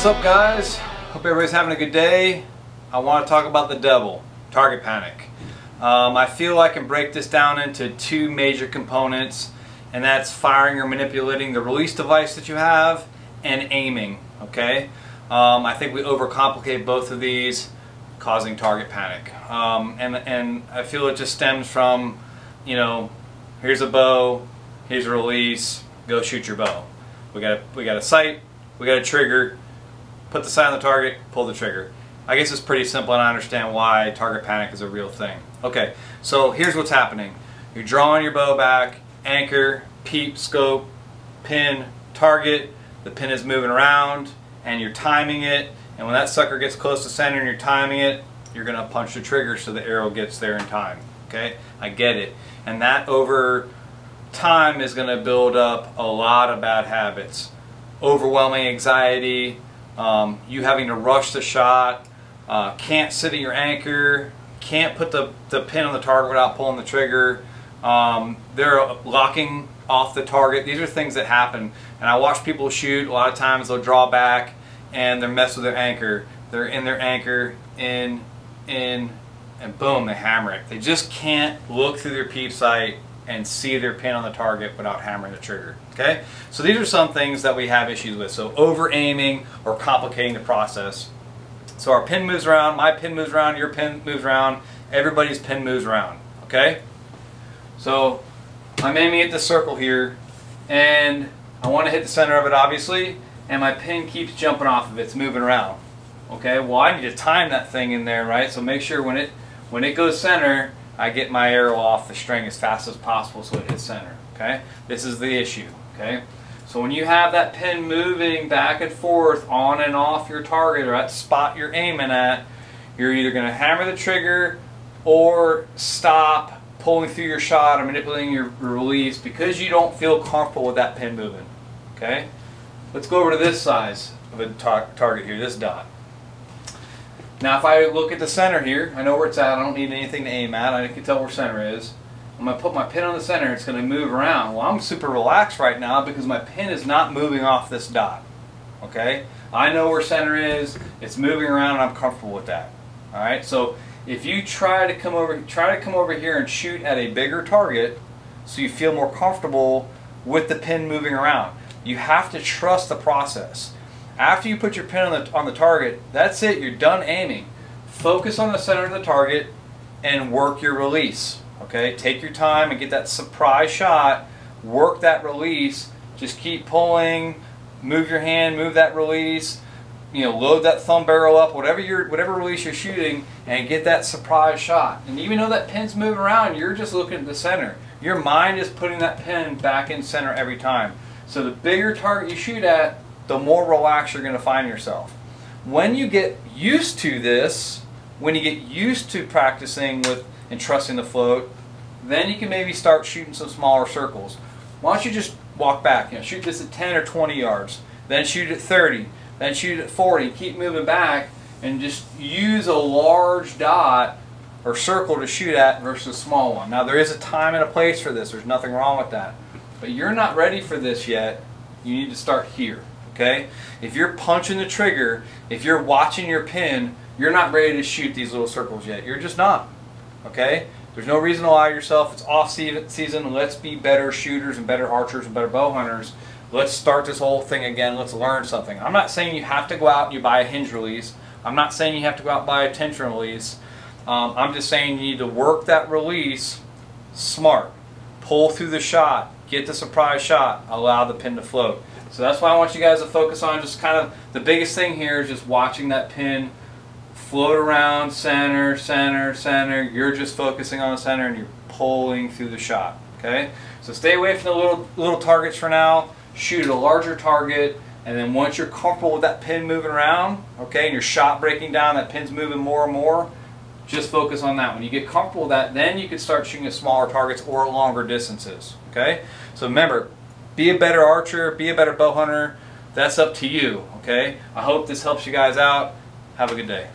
What's up, guys? Hope everybody's having a good day. I want to talk about the devil, target panic. I feel I can break this down into two major components, and that's firing or manipulating the release device that you have and aiming. Okay, I think we overcomplicate both of these, causing target panic. And I feel it just stems from, you know, here's a bow, here's a release, go shoot your bow. We got a sight, we got a trigger, put the sight on the target, pull the trigger. I guess it's pretty simple, and I understand why target panic is a real thing. Okay, so here's what's happening. You're drawing your bow back, anchor, peep, scope, pin, target. The pin is moving around, and you're timing it. And when that sucker gets close to center and you're timing it, you're going to punch the trigger so the arrow gets there in time. Okay, I get it. And that over time is going to build up a lot of bad habits. Overwhelming anxiety, you having to rush the shot, can't sit at your anchor, can't put the pin on the target without pulling the trigger, they're locking off the target. These are things that happen, and I watch people shoot. A lot of times they'll draw back and they're messing with their anchor. They're in their anchor, in, and boom, they hammer it. They just can't look through their peep sight and see their pin on the target without hammering the trigger. Okay, so these are some things that we have issues with. So over aiming or complicating the process. So our pin moves around, my pin moves around, your pin moves around, everybody's pin moves around. Okay, so I'm aiming at the circle here, and I want to hit the center of it, obviously, and my pin keeps jumping off of it. It's moving around. Okay, well, I need to time that thing in there, right? So make sure when it goes center, I get my arrow off the string as fast as possible so it hits center. Okay, this is the issue. Okay, so when you have that pin moving back and forth on and off your target or that spot you're aiming at, you're either going to hammer the trigger or stop pulling through your shot or manipulating your release because you don't feel comfortable with that pin moving. Okay, let's go over to this size of a target here, this dot. Now if I look at the center here, I know where it's at, I don't need anything to aim at, I can tell where center is. I'm going to put my pin on the center, it's going to move around. Well, I'm super relaxed right now because my pin is not moving off this dot. Okay? I know where center is, it's moving around, and I'm comfortable with that. Alright, so if you try to come over here and shoot at a bigger target so you feel more comfortable with the pin moving around, you have to trust the process. After you put your pin on the target, that's it, you're done aiming. Focus on the center of the target and work your release. Okay, take your time and get that surprise shot, work that release, just keep pulling, move your hand, move that release, you know, load that thumb barrel up, whatever release you're shooting, and get that surprise shot. And even though that pin's moving around, you're just looking at the center. Your mind is putting that pin back in center every time. So the bigger target you shoot at, the more relaxed you're going to find yourself. When you get used to this, when you get used to practicing with and trusting the float, then you can maybe start shooting some smaller circles. Why don't you just walk back, you know, shoot this at 10 or 20 yards, then shoot at 30, then shoot at 40, keep moving back, and just use a large dot or circle to shoot at versus a small one. Now there is a time and a place for this, there's nothing wrong with that, but you're not ready for this yet. You need to start here. Okay? If you're punching the trigger, if you're watching your pin, you're not ready to shoot these little circles yet. You're just not. Okay? There's no reason to lie to yourself. It's off season. Let's be better shooters and better archers and better bow hunters. Let's start this whole thing again. Let's learn something. I'm not saying you have to go out and you buy a hinge release. I'm not saying you have to go out and buy a tension release. I'm just saying you need to work that release smart. Pull through the shot. Get the surprise shot. Allow the pin to float. So that's why I want you guys to focus on just kind of the biggest thing here is just watching that pin float around center, center, center. You're just focusing on the center and you're pulling through the shot. Okay? So stay away from the little targets for now. Shoot at a larger target, and then once you're comfortable with that pin moving around, okay, and your shot breaking down, that pin's moving more and more, just focus on that. When you get comfortable with that, then you can start shooting at smaller targets or longer distances. Okay? So remember, be a better archer, be a better bow hunter. That's up to you. Okay? I hope this helps you guys out. Have a good day.